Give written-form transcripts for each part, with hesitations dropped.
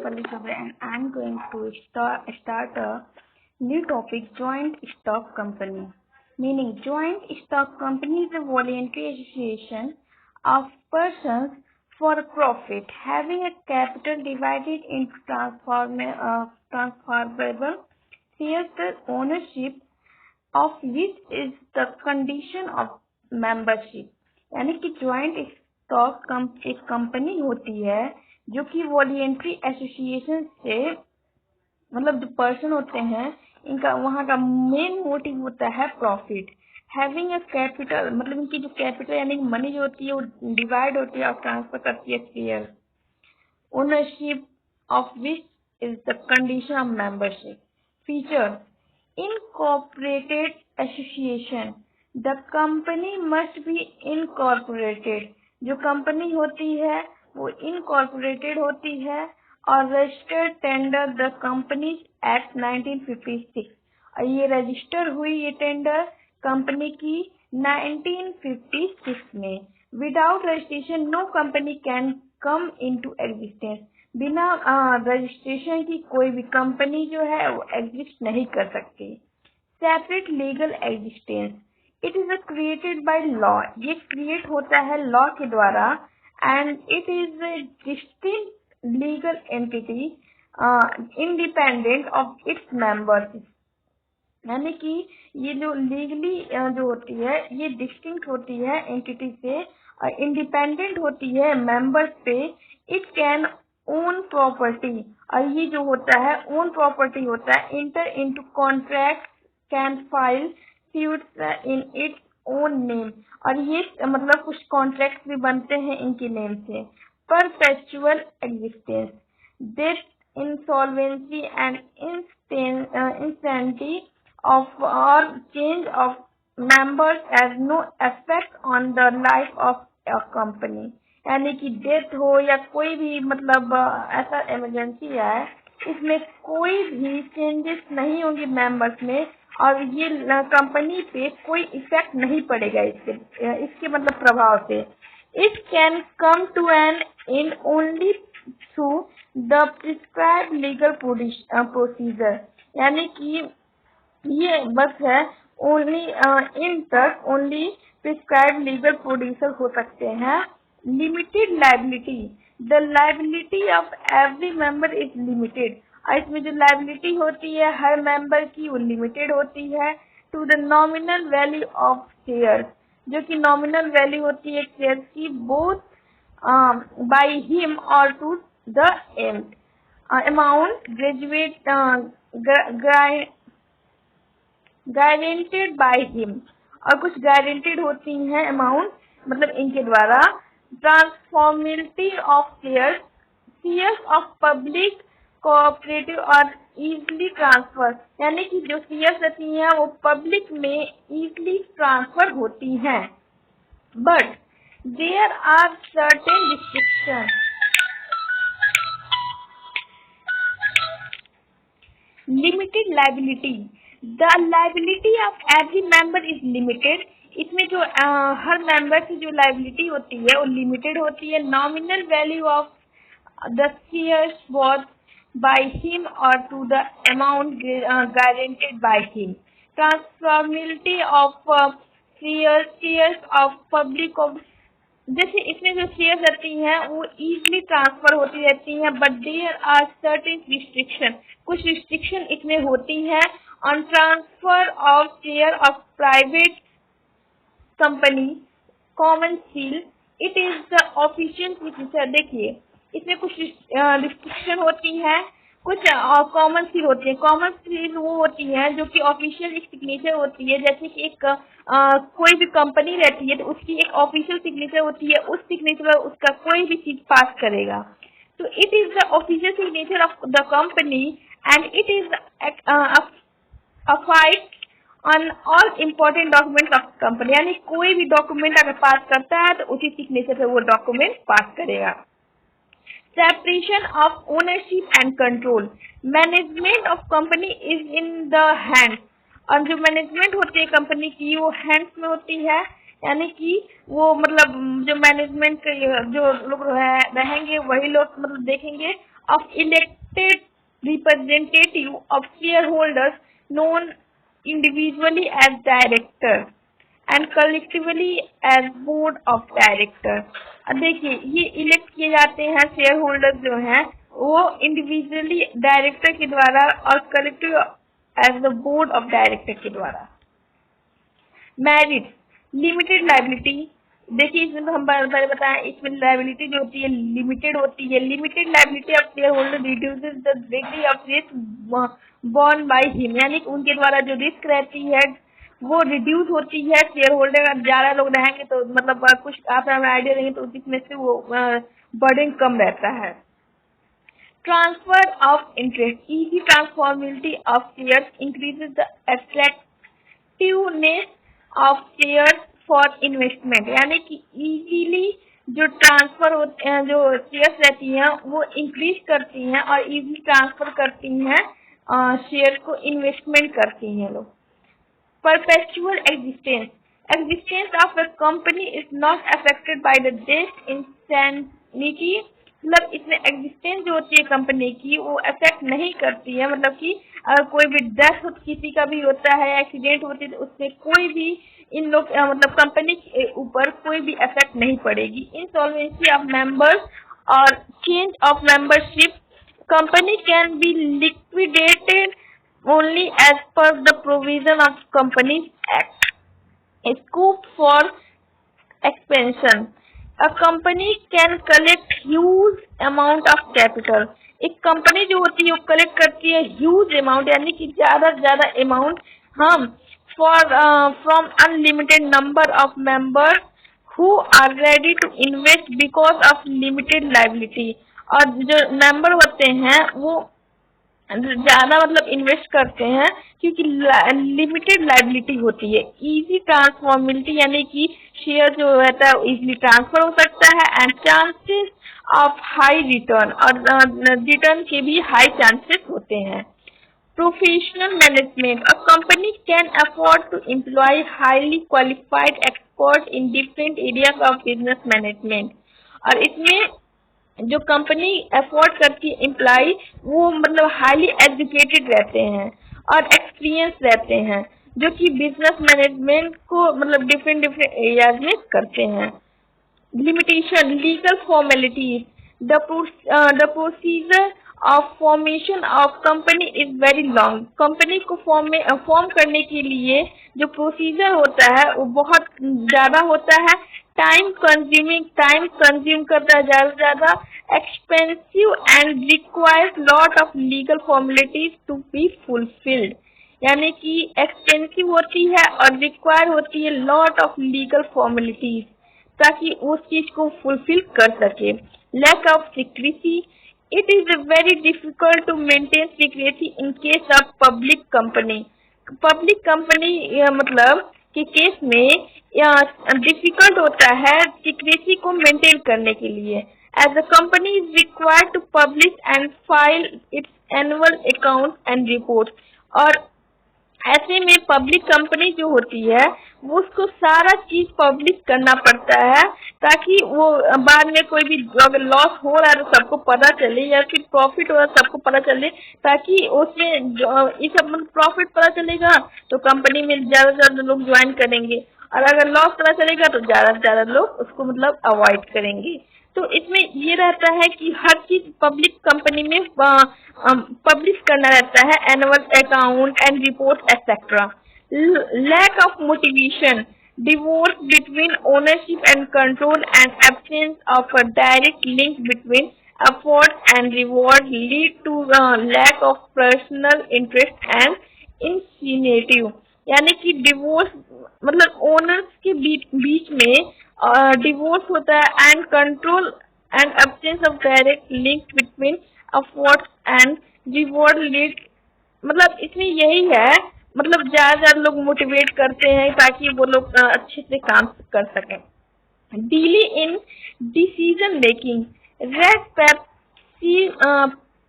Pali Sabai and I'm going to start a new topic, joint stock company. Meaning, joint stock company is a voluntary association of persons for profit having a capital divided into transferable shares. The ownership of which is the condition of membership. यानी कि joint stock एक company होती है जो कि voluntary association से, मतलब जो पर्सन होते हैं इनका वहाँ का मेन मोटिव होता है प्रॉफिट। हैविंग अ कैपिटल मतलब इनकी जो कैपिटल यानी मनी जो होती है वो डिवाइड होती है और ट्रांसफर करती है share, ownership of which is the condition of membership. Feature incorporated association, the company must be incorporated, जो कंपनी होती है वो incorporated होती है और registered tender the companies act 1956, और ये रजिस्टर हुई ये टेंडर कंपनी की 1956 में। Without registration no company can come into existence, बिना रजिस्ट्रेशन की कोई भी कंपनी जो है वो एग्जिस्ट नहीं कर सकती। Separate legal existence, it is created by law, ये क्रिएट होता है लॉ के द्वारा and it is a distinct legal entity independent of its members, यानी कि ये जो लीगली जो होती है ये डिस्टिंक्ट होती है एंटिटी से और इंडिपेंडेंट होती है मेंबर्स पे। इट कैन ओन प्रॉपर्टी, और ये जो होता है ओन प्रॉपर्टी होता है। Inter into contract, can file suits in its own name, और ये मतलब कुछ कॉन्ट्रैक्ट भी बनते हैं इनके नेम से। Perpetual existence, death, insolvency and instantly of or change of members has no effect on the life of a company, यानी कि डेथ हो या कोई भी मतलब ऐसा इमरजेंसी है इसमें कोई भी चेंजेस नहीं होंगे मेंबर्स में और ये कंपनी पे कोई इफेक्ट नहीं पड़ेगा इसके मतलब प्रभाव से। It can come to an end only through the prescribed legal procedure, यानी कि ये बस है ओनली इन तक ओनली प्रिस्क्राइब लीगल प्रोड्यूसर हो सकते हैं। Limited liability, the liability of every member is limited, और इसमें जो लाइबिलिटी होती है हर मेंबर की वो लिमिटेड होती है। To the nominal value of share, जो कि नॉमिनल वैल्यू होती है शेयर की, बोथ बाय हिम और to the and amount guaranteed by him, और कुछ गारंटेड होती हैं अमाउंट मतलब इनके द्वारा। Transformability of shares, shares of public cooperative और इजीली ट्रांसफर, यानी कि जो शेयर्स रहती हैं वो पब्लिक में इजीली ट्रांसफर होती हैं। But there are certain restriction, limited liability, the liability of every member is limited, इसमें जो हर मेंबर की जो लाइबिलिटी होती है वो लिमिटेड होती है। Nominal value of the shares bought by him और to the amount guaranteed by him. Transformability of shares, shares of public of, जैसे इसमें जो शेयर रहती हैं वो इजीली ट्रांसफर होती रहती हैं। But there are certain restriction, कुछ रिस्ट्रिक्शन इसमें होती हैं। On transfer of share of private company common seal, it is the official signature, देखिए इसमें कुछ रिस्ट्रिक्शन होती है, कुछ कॉमन सील होती है। कॉमन सील वो होती है जो कि ऑफिशियल एक सिग्नेचर होती है, जैसे कि एक कोई भी कंपनी रहती है तो उसकी एक ऑफिशियल सिग्नेचर होती है, उस सिग्नेचर पर उसका कोई भी चीज पास करेगा। तो it is the official signature of the company and it is affixed on all important document of company, यानी कोई भी डॉक्यूमेंट अगर पास करता है तो उसी सिग्नेचर से वो डॉक्यूमेंट पास करेगा। Separation of ownership and control, management of company is in the hand, और जो मैनेजमेंट होती है कंपनी की वो हैंड्स में होती है। यानी कि वो मतलब जो मैनेजमेंट के जो लोग रहेंगे वही लोग मतलब देखेंगे of elected representative of share holders known individually as director and collectively as board of director. अब देखिए ये इलेक्ट किए जाते हैं शेयर होल्डर जो हैं वो इंडिविजुअली डायरेक्टर के द्वारा और collective as the board of director के द्वारा। मेरिट लिमिटेड लाइबिलिटी, देखिए इसमें तो हम पहले बताएं इसमें लाइबिलिटी जो होती है लिमिटेड होती है। Limited liability of share holder reduces the degree of risk born by him, यानी कि उनके द्वारा जो रिस्क रहती है वो रिड्यूस होती है। शेयर होल्डर अगर ज्यादा लोग रहेंगे तो मतलब कुछ आप हमें आइडिया देंगे तो जिसमें से वो बर्डन कम रहता है। Transfer of interest, easy transferability of shares increases the attractiveness of shares for investment, यानी कि इजीली जो ट्रांसफर होते हैं जो शेयर्स रहती हैं वो इंक्रीज करती हैं और इजीली ट्रांसफर करती हैं शेयर को इन्वेस्टमेंट करती हैं लोग। Perpetual existence, existence of a company is not affected by the death, insanity, मतलब इसमें एग्जिस्टेंस जो होती है कंपनी की वो अफेक्ट नहीं करती है। मतलब कि अगर कोई भी डेथ किसी का भी होता है एक्सीडेंट होती है तो उसमें कोई भी इन लोग मतलब कंपनी के ऊपर कोई भी अफेक्ट नहीं पड़ेगी। इंसॉल्वेंसी ऑफ मेंबर्स और change of membership, company can be liquidated only as per the provision of Companies Act. Scope for expansion, a company can collect huge amount of capital. एक company जो होती है वो collect करती है huge amount, यानी कि ज्यादा से ज्यादा अमाउंट हम for from unlimited number of members who are ready to invest because of limited liability. और जो मेंबर होते हैं वो ज्यादा मतलब इन्वेस्ट करते हैं क्योंकि लिमिटेड लाइबिलिटी होती है। इजी ट्रांसफॉर्मेबिलिटी, यानी कि शेयर जो रहता है इजीली ट्रांसफर हो सकता है and chances of high return, और रिटर्न के भी हाई चांसेस होते हैं। Professional management, a company can afford to employ highly qualified expert in different areas of business management. और इसमें जो कंपनी अफोर्ड करती है एम्प्लॉय वो मतलब हाईली एजुकेटेड रहते हैं और एक्सपीरियंस रहते हैं जो कि बिजनेस मैनेजमेंट को मतलब डिफरेंट एरियाज में करते हैं। Limitation, legal formalities, the procedure of formation of company is very long. Company को फॉर्म करने के लिए जो प्रोसीजर होता है वो बहुत ज्यादा होता है। टाइम कंज्यूम करता है ज्यादा से ज्यादा। Expensive and requires lot of legal formalities to be fulfilled, यानी कि एक्सपेंसिव होती है और रिक्वायर होती है लॉट ऑफ लीगल फॉर्मेलिटीज ताकि उस चीज को फुलफिल कर सके। Lack of secrecy, it is very difficult to maintain secrecy in case of public company. Public company मतलब के केस में डिफिकल्ट होता है सिक्रेसी को मेंटेन करने के लिए। As a company is required to publish and file its annual account and report, और ऐसे में पब्लिक कंपनी जो होती है वो उसको सारा चीज पब्लिश करना पड़ता है ताकि वो बाद में कोई भी अगर लॉस हो रहा है तो सबको पता चले या फिर प्रॉफिट हो रहा है सबको पता चले, ताकि उसमें ये सब प्रॉफिट पता चलेगा तो कंपनी में ज्यादा से ज्यादा लोग ज्वाइन करेंगे, और अगर लॉस पता चलेगा तो ज्यादा से ज्यादा लोग उसको मतलब अवॉइड करेंगे। तो इसमें ये रहता है कि हर चीज पब्लिक कंपनी में पब्लिश करना रहता है, annual account and report etcetera. Lack of motivation, divorce between ownership and control and absence of a direct link between effort and reward lead to lack of personal interest and incentive, यानी कि divorce मतलब owners के बीच में divorce होता है and control and absence of direct link between effort and reward lead, मतलब इसमें यही है मतलब ज्यादा लोग मोटिवेट करते हैं ताकि वो लोग अच्छे से काम कर सकें। Delay in decision making, red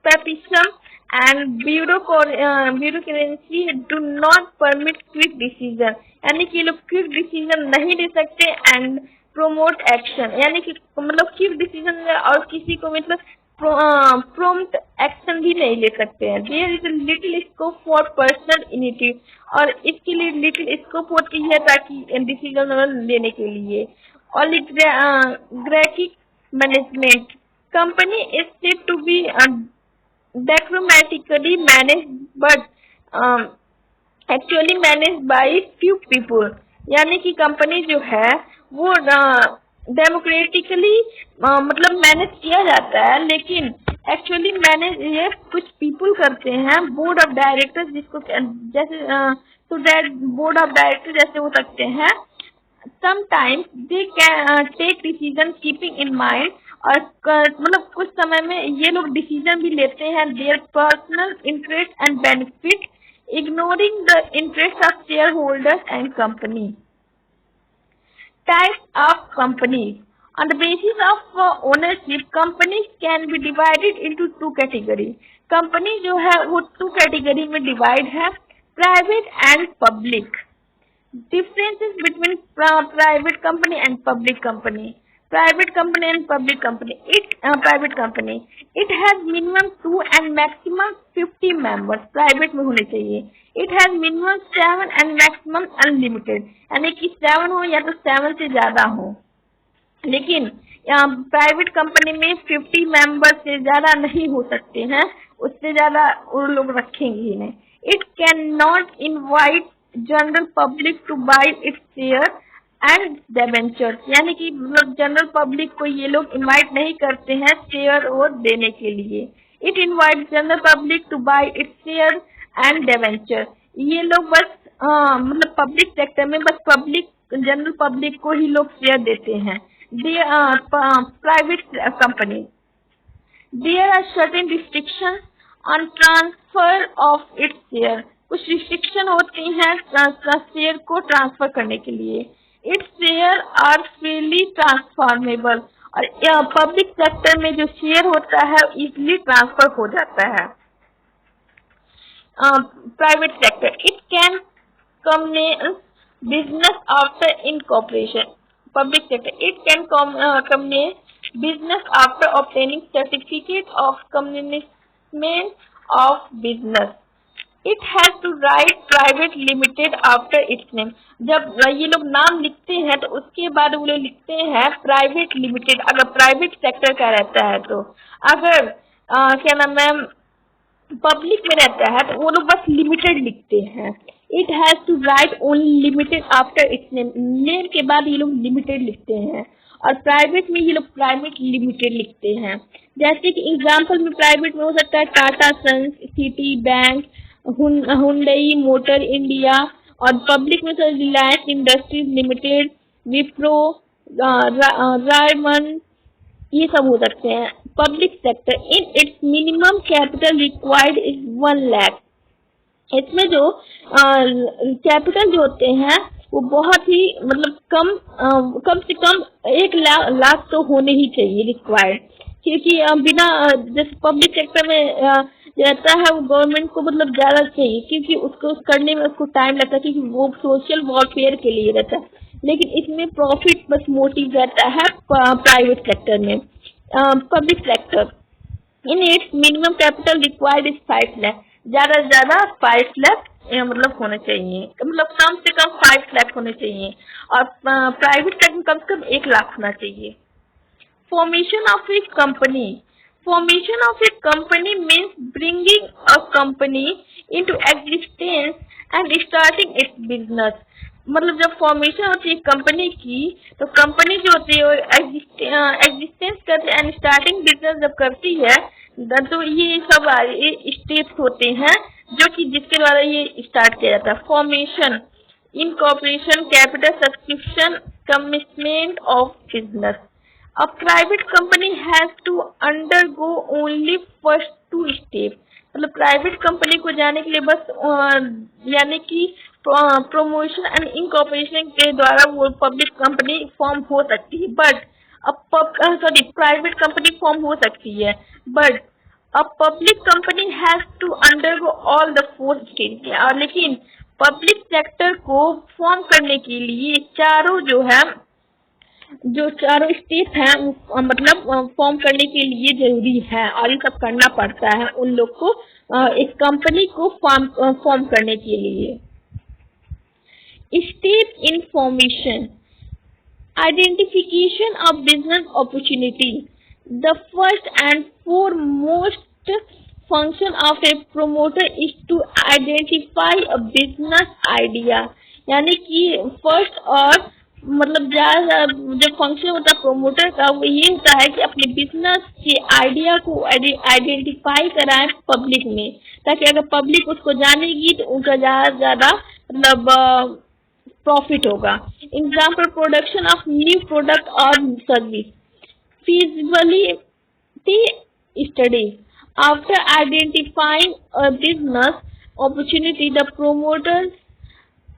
tapism and bureaucracy do not permit quick decision, यानी कि ये लोग क्विक डिसीजन नहीं ले सकते। एंड प्रोमोट एक्शन, यानी कि मतलब क्विक डिसीजन और किसी को मतलब प्रॉम्प्ट एक्शन भी नहीं ले सकते हैं। There is little scope for personal initiative, और इसके लिए लिटिल स्कोप होती है ताकि डिसीजन लेने के लिए। ओलिगार्किक management, company is said to be democratically managed but actually managed by few people, यानी कि कंपनी जो है वो डेमोक्रेटिकली मतलब मैनेज किया जाता है, लेकिन एक्चुअली मैनेज ये कुछ पीपल करते हैं। बोर्ड ऑफ डायरेक्टर्स, जिसको जैसे तो बोर्ड ऑफ डायरेक्टर जैसे हो सकते हैं। sometimes they can take decision keeping in mind, और मतलब कुछ समय में ये लोग डिसीजन भी लेते हैं their personal interest and benefit, ignoring the interest of shareholders and company. Types of companies. On the basis of ownership, companies can be divided into two categories. Company जो है वो टू कैटेगरी में divide है, private and public. Differences between private company and public company. Private company and public company. Private company. It has minimum 2 and maximum 50 members. Private में होने चाहिए। It has minimum 7 and maximum unlimited. यानी कि 7 हो या तो 7 से ज्यादा हो। लेकिन प्राइवेट कंपनी में 50 मेंबर से ज्यादा नहीं हो सकते हैं, उससे ज्यादा वो लोग रखेंगे ही नहीं। It can not invite general public two by its share and debenture, यानी कि जनरल पब्लिक को ये लोग इनवाइट नहीं करते हैं शेयर और देने के लिए। It invite general public two by its share and debenture, ये लोग बस मतलब पब्लिक सेक्टर में बस जनरल पब्लिक को ही लोग शेयर देते हैं। Private company. There are certain restrictions on transfer of its share. कुछ रिस्ट्रिक्शन होती हैं शेयर को ट्रांसफर करने के लिए। Its share are freely transformable, और पब्लिक सेक्टर में जो शेयर होता है इजीली ट्रांसफर हो जाता है। Private sector, it can commence business after incorporation. Public sector, it can commence business after obtaining certificate of commencement of business. It has to write private limited after its name. जब ये लोग नाम लिखते हैं तो उसके बाद वो लोग लिखते हैं प्राइवेट लिमिटेड, अगर प्राइवेट सेक्टर का रहता है तो। अगर क्या नाम है पब्लिक में रहता है तो वो लोग बस लिमिटेड लिखते हैं। It has to write only limited after its name, name के बाद ये लोग लिमिटेड लिखते हैं। और प्राइवेट में ये लोग प्राइवेट लिमिटेड लिखते हैं। जैसे कि एग्जांपल में प्राइवेट में हो सकता है Tata Sons, Citi bank, Hyundai motor India, और पब्लिक में तो रिलायंस इंडस्ट्रीज लिमिटेड, विप्रो, रायमंड, ये सब हो सकते हैं। Public sector, in its minimum capital required is 1 lakh. इसमें जो कैपिटल जो होते हैं वो बहुत ही मतलब कम से कम 1 लाख तो होने ही चाहिए रिक्वायर्ड, क्योंकि बिना जैसे पब्लिक सेक्टर में रहता है वो गवर्नमेंट को मतलब ज्यादा चाहिए, क्योंकि उसको करने में उसको टाइम लगता है, क्योंकि वो सोशल वेलफेयर के लिए रहता है। लेकिन इसमें प्रॉफिट बस मोटिव रहता है प्राइवेट सेक्टर में। Public sector, in its minimum capital required is 5 lakh, ज्यादा से ज्यादा 5 लाख मतलब होने चाहिए, मतलब कम से कम 5 लाख होने चाहिए। और प्राइवेट सेक्टर में कम से कम 1 लाख होना चाहिए। Formation of A company, formation of A company means bringing a company into existence and starting it's business. मतलब जब फॉर्मेशन होती है कंपनी की तो कंपनी जो होती है एग्जिस्टेंस करती है एंड स्टार्टिंग बिजनेस जब करती है तो ये सब स्टेप्स होते हैं जो कि जिसके द्वारा ये स्टार्ट किया जाता है। Formation, incorporation, capital subscription, commitment of business. A private company has to undergo only first 2 steps. मतलब प्राइवेट कंपनी को जाने के लिए बस यानी कि प्रमोशन एंड इनकॉर्पोरेशन के द्वारा वो पब्लिक कंपनी फॉर्म हो सकती है, बट प्राइवेट कंपनी फॉर्म हो सकती है, but a public company has to undergo all the 4 stage, और लेकिन पब्लिक सेक्टर को फॉर्म करने के लिए जो चारों स्टेप है मतलब फॉर्म करने के लिए जरूरी है, और ये सब करना पड़ता है उन लोग को एक कंपनी को फॉर्म करने के लिए। Step information, identification of business opportunity. The first and foremost function of a promoter is to identify a business idea। यानी कि फर्स्ट और मतलब जो फंक्शन होता है प्रोमोटर का वो ये होता है कि अपने बिजनेस के आइडिया को आइडेंटिफाई कराए पब्लिक में, ताकि अगर पब्लिक उसको जानेगी तो उनका ज्यादा मतलब प्रॉफिट होगा। Example, production of new product और service, feasibility studies. After identifying a business opportunity, the promoters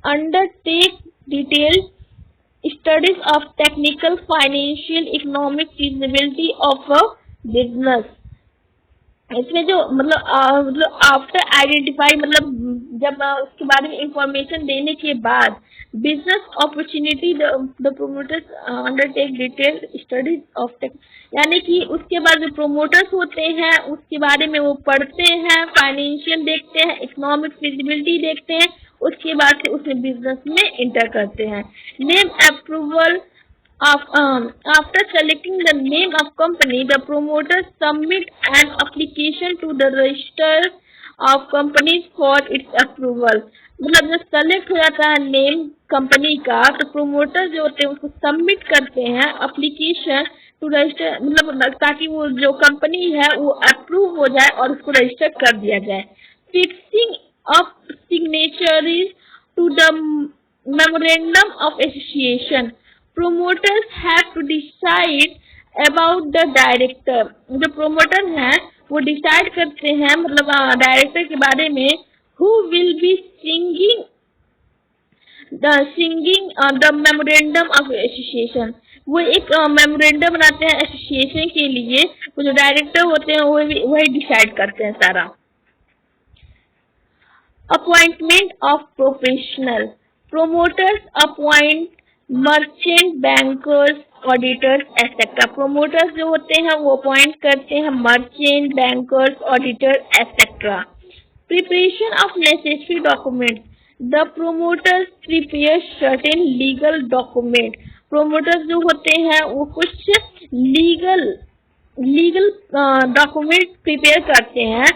undertake detailed studies of technical, financial, economic feasibility of a business। इसमें जो मतलब आफ्टर आइडेंटिफाई मतलब जब उसके बारे में इंफॉर्मेशन देने के बाद business opportunity the promoters undertake detail studies of tech, यानी कि उसके बाद जो प्रोमोटर्स होते हैं उसके बारे में वो पढ़ते हैं, फाइनेंशियल देखते हैं, इकोनॉमिक फिजिबिलिटी देखते हैं, उसके बाद से उसमें बिजनेस में इंटर करते हैं। Name approval after selecting the name of company, the promoters submit an application to the register of companies for its approval। मतलब जब सेलेक्ट हो जाता है नेम कंपनी का तो प्रोमोटर जो होते हैं उसको सबमिट करते हैं एप्लीकेशन टू रजिस्टर, मतलब ताकि वो जो कंपनी है वो अप्रूव हो जाए और उसको रजिस्टर कर दिया जाए। Fixing up signatories to the memorandum of association, promoters have to decide about the director। जो प्रोमोटर हैं वो डिसाइड करते हैं मतलब डायरेक्टर के बारे में, who will be singing the memorandum of association। वो एक मेमोरेंडम बनाते हैं एसोसिएशन के लिए, वो जो डायरेक्टर होते हैं वही डिसाइड करते हैं सारा। Appointment of professional, promoters appoint merchant, bankers, auditors etcetera. Promoters जो होते हैं वो अपॉइंट करते हैं merchant, bankers, auditor etcetera. Preparation of necessary document, the promoters prepare certain legal document. Promoters जो होते हैं वो कुछ लीगल डॉक्यूमेंट प्रिपेयर करते हैं,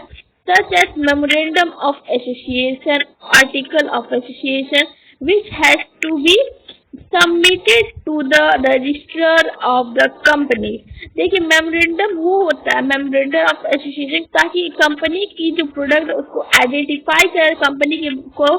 such as memorandum of association, article of association, which has to be submitted to the register of the company. देखिए memorandum वो होता है मेमोरेंडम ऑफ एसोसिएशन, ताकि कंपनी की जो प्रोडक्ट उसको आइडेंटिफाई कर कंपनी को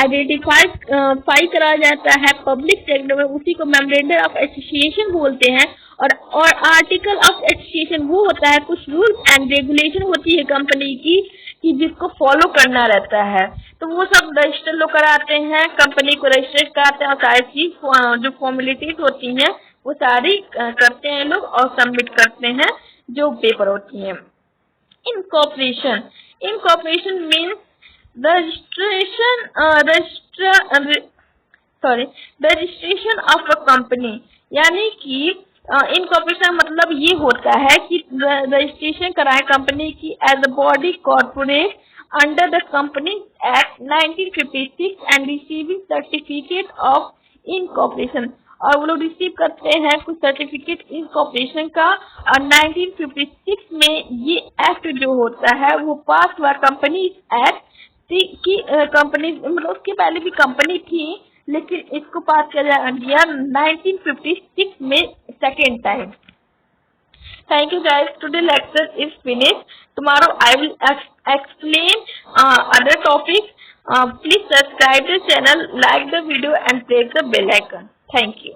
आइडेंटिफाई करा जाता है पब्लिक सेक्टर में, उसी को मेमोरेंडम ऑफ एसोसिएशन बोलते हैं। और आर्टिकल ऑफ एसोसिएशन वो होता है कुछ रूल्स एंड रेगुलेशन होती है कंपनी की कि जिसको फॉलो करना रहता है, तो वो सब रजिस्टर लोग कराते हैं, कंपनी को रजिस्टर कराते हैं और सारी चीज जो फॉर्मेलिटीज होती हैं वो सारी करते हैं लोग और सबमिट करते हैं जो पेपर होती हैं। Incorporation means registration of a company, यानी कि इनकॉर्पोरेशन मतलब ये होता है कि रजिस्ट्रेशन कराए कंपनी की as a body corporate under the company act 1956 and receiving certificate of incorporation. और वो लोग रिसीव करते हैं कुछ सर्टिफिकेट इनकॉर्पोरेशन का, और 1956 में ये एक्ट जो होता है वो पास हुआ कंपनी एक्ट की। कंपनी मतलब उसके पहले भी कंपनी थी लेकिन इसको पास किया गया 1956 में second time. Thank you guys. Today lecture is finished. Tomorrow I will explain other topics. Please subscribe the channel, like the video and press the bell icon. Thank you.